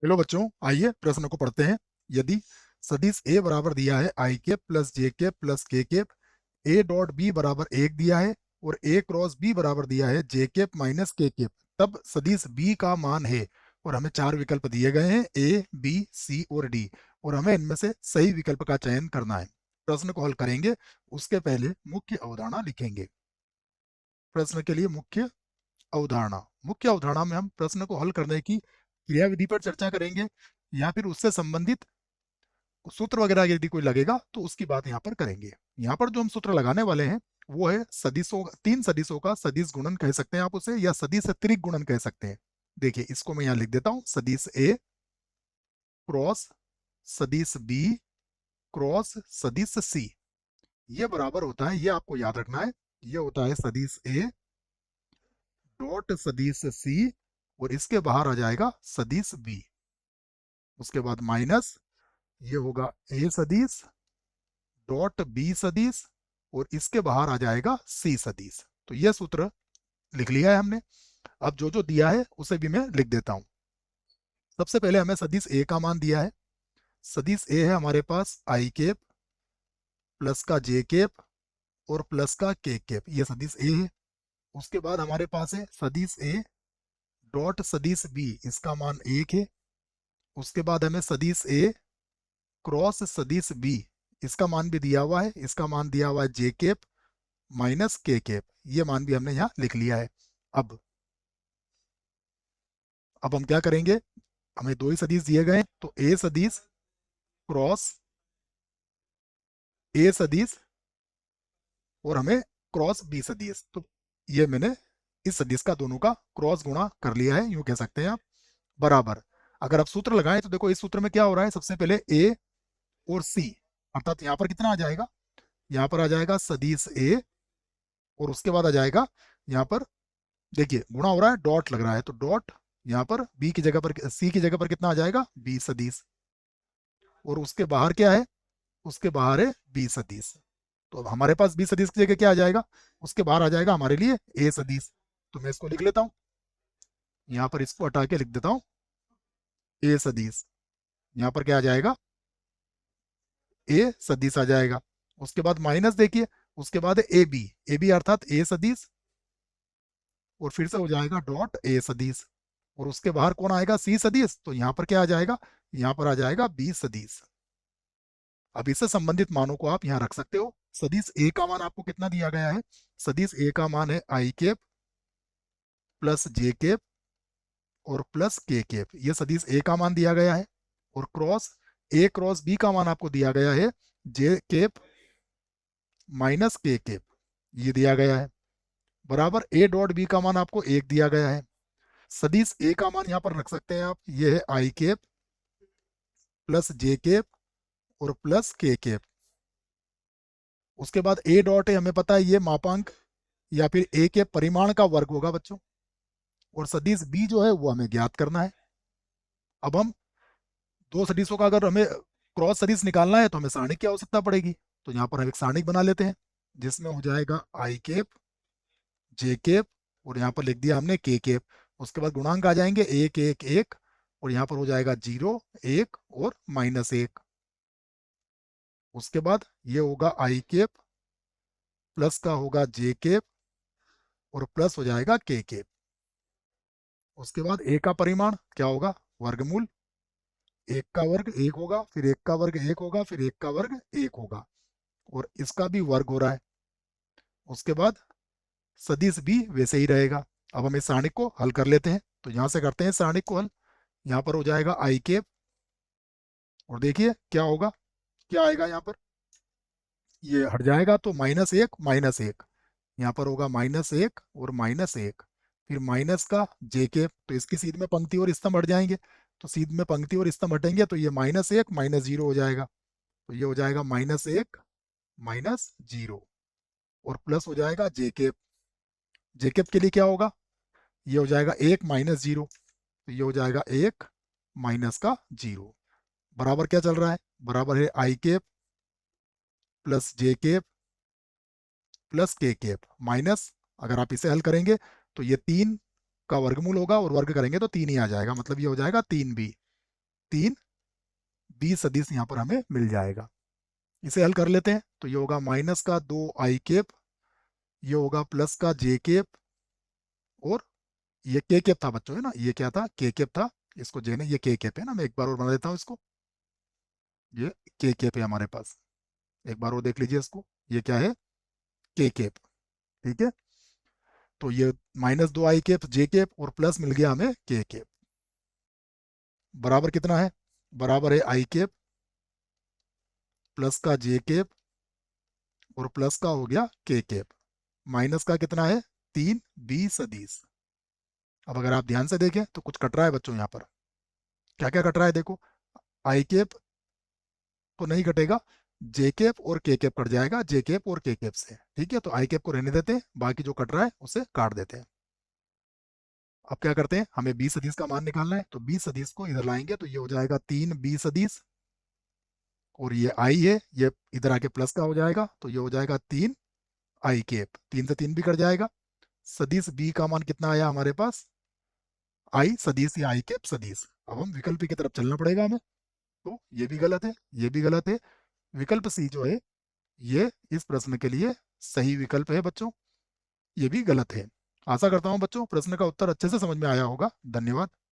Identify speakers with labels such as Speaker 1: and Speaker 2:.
Speaker 1: Hello बच्चों, आइए प्रश्न को पढ़ते हैं। यदि सदिश ए बराबर दिया है i cap plus j cap plus k cap, A dot B बराबर 1 दिया है और ए क्रॉस बी बराबर दिया है जे केप माइनस के केप, तब सदिश बी का मान है। और हमें चार विकल्प दिए गए हैं, ए बी सी और डी, और हमें इनमें से सही विकल्प का चयन करना है। प्रश्न को हल करेंगे उसके पहले मुख्य अवधारणा लिखेंगे। प्रश्न के लिए मुख्य अवधारणा में हम प्रश्न को हल करने की क्रियाविधि पर चर्चा करेंगे, या फिर उससे संबंधित सूत्र वगैरह यदि कोई लगेगा तो उसकी बात यहाँ पर करेंगे। यहाँ पर जो हम सूत्र लगाने वाले हैं वो है सदिशों, तीन सदिशों का सदिश गुणन कह सकते हैं आप उसे, या सदिश त्रिक गुणन कह सकते हैं। देखिए इसको मैं यहाँ लिख देता हूँ, सदिश ए क्रॉस सदिश बी क्रॉस सदिश सी, ये बराबर होता है, ये आपको याद रखना है, ये होता है सदिश ए डॉट सदिश सी, और इसके बाहर आ जाएगा सदिश बी। उसके बाद माइनस, ये होगा ए सदिश डॉट बी सदिश, और इसके बाहर आ जाएगा सी सदिश। तो ये सूत्र लिख लिया है हमने। अब जो जो दिया है उसे भी मैं लिख देता हूं। सबसे पहले हमें सदिश ए का मान दिया है। सदिश ए है हमारे पास आई केप प्लस का जे केप और प्लस का के केप, ये सदिश ए है। उसके बाद हमारे पास है सदिश ए डॉट सदिश बी, इसका मान 1 है। उसके बाद हमें सदिश ए क्रॉस सदिश बी, इसका मान भी दिया हुआ है, इसका मान दिया हुआ है जे केप माइनस के केप, ये मान भी हमने यहाँ लिख लिया है। अब अब हम क्या करेंगे, हमें दो ही सदिश दिए गए हैं, तो ए सदिश क्रॉस ए सदिश और हमें क्रॉस बी सदिश, तो ये मैंने इस सदिश का दोनों का क्रॉस गुणा कर लिया है, यूं कह सकते हैं आप, बराबर। अगर आप सूत्र लगाएं तो देखो इस सूत्र में क्या हो रहा है, सबसे पहले ए और सी, अर्थात यहाँ पर कितना आ जाएगा, यहाँ पर आ जाएगा सदिश ए, और उसके बाद आ जाएगा यहाँ पर, देखिए गुणा हो रहा है, डॉट लग रहा है, तो डॉट यहाँ पर बी की जगह पर, सी की जगह पर कितना आ जाएगा, बी सदिश, और उसके बाहर क्या है, उसके बाहर है बी सदिश। तो अब हमारे पास बी सदिश की जगह क्या आ जाएगा, उसके बाहर आ जाएगा हमारे लिए ए सदिश। तो मैं इसको लिख लेता हूँ, यहाँ पर इसको हटा के लिख देता हूँ ए सदिश। यहाँ पर क्या आ जाएगा, ए सदिश आ जाएगा। उसके बाद माइनस देखिए, उसके बाद है ए बी अर्थात ए सदिश, और फिर से हो जाएगा डॉट ए सदिश, और उसके बाहर कौन आएगा, सी सदिश, तो यहाँ पर क्या आ जाएगा, यहाँ पर आ जाएगा बी सदिश। अब इससे संबंधित मानों को आप यहाँ रख सकते हो। सदिश ए का मान आपको कितना दिया गया है, सदिश ए का मान है i cap plus j cap और प्लस के केप, ये सदिश ए का मान दिया गया है। और क्रॉस ए क्रॉस बी का मान आपको दिया गया है जे केप माइनस के केप, ये दिया गया है, बराबर ए डॉट बी का मान आपको 1 दिया गया है। सदिश ए का मान यहाँ पर रख सकते हैं आप, ये है i cap plus j cap और प्लस के केप। उसके बाद ए डॉट है, हमें पता है ये मापांक या फिर ए के परिमाण का वर्ग होगा बच्चों, और सदिश बी जो है वो हमें ज्ञात करना है। अब हम दो सदिशों का अगर हमें क्रॉस सदिश निकालना है तो हमें सारणिक की आवश्यकता पड़ेगी, तो यहाँ पर हम एक सारणिक बना लेते हैं, जिसमें हो जाएगा आई केप जे केप और यहाँ पर लिख दिया हमने के केप। उसके बाद गुणांक आ जाएंगे 1 1 1, और यहाँ पर हो जाएगा 0 1 और -1। उसके बाद ये होगा आई केप प्लस का होगा जे केप और प्लस हो जाएगा के केप। उसके बाद ए का परिमाण क्या होगा, वर्गमूल, 1 का वर्ग 1 होगा, फिर 1 का वर्ग 1 होगा, फिर 1 का वर्ग 1 होगा, और इसका भी वर्ग हो रहा है। उसके बाद सदिश भी वैसे ही रहेगा। अब हम इस सारणिक को हल कर लेते हैं, तो यहाँ से करते हैं सारणिक को हल। यहाँ पर हो जाएगा आई केप, और देखिए क्या होगा, क्या आएगा यहाँ पर, ये हट जाएगा तो -1 यहाँ पर होगा -1 और -1, फिर माइनस का जे केप, तो इसकी सीध में पंक्ति और स्तंभ हट जाएंगे, तो सीध में पंक्ति और स्तंभ हटेंगे तो ये -1 -0 हो जाएगा, तो ये हो जाएगा -1 -0, और प्लस हो जाएगा जे केप। जे केप के लिए क्या होगा, ये हो जाएगा 1 -0, तो ये हो जाएगा 1 माइनस का 0, बराबर क्या चल रहा है, बराबर है i cap plus j cap plus k cap minus, अगर आप इसे हल करेंगे तो ये 3 का वर्गमूल होगा और वर्ग करेंगे तो 3 ही आ जाएगा, मतलब ये हो जाएगा 3b। तीन बी सदिश यहाँ पर हमें मिल जाएगा। इसे हल कर लेते हैं, तो ये होगा माइनस का 2i कैप, ये होगा प्लस का जे कैप, और ये के कैप था बच्चों, है ना, ये क्या था, के कैप था, इसको जे ने, ये के कैप है ना, मैं एक बार और बना देता हूँ इसको, ये के कैप है हमारे पास, एक बार और देख लीजिए इसको, ये क्या है, के कैप। ठीक है, तो ये -2i कैप जे कैप और प्लस मिल गया हमें के कैप, बराबर कितना है, बराबर है i कैप प्लस का जे कैप और प्लस का हो गया के कैप, माइनस का कितना है, 3b सदिश। अब अगर आप ध्यान से देखें तो कुछ कट रहा है बच्चों यहाँ पर, क्या क्या कट रहा है देखो, आई कैप तो नहीं कटेगा, जे कैप और के कैप कट जाएगा, जे कैप और के कैप से। ठीक है, तो आई कैप को रहने देते हैं, बाकी जो कट रहा है उसे काट देते हैं। अब क्या करते हैं, हमें बी सदिश का मान निकालना है, तो बी सदिश को इधर लाएंगे तो ये हो जाएगा 3b सदिश, और ये आई है, ये इधर आके प्लस का हो जाएगा, तो ये हो जाएगा 3i कैप, 3 से 3 भी कट जाएगा। सदिश बी का मान कितना आया हमारे पास, आई सदिश या i कैप सदिश। अब हम विकल्प की तरफ चलना पड़ेगा हमें, तो ये भी गलत है, ये भी गलत है, विकल्प सी जो है ये इस प्रश्न के लिए सही विकल्प है बच्चों, ये भी गलत है। आशा करता हूँ बच्चों प्रश्न का उत्तर अच्छे से समझ में आया होगा। धन्यवाद।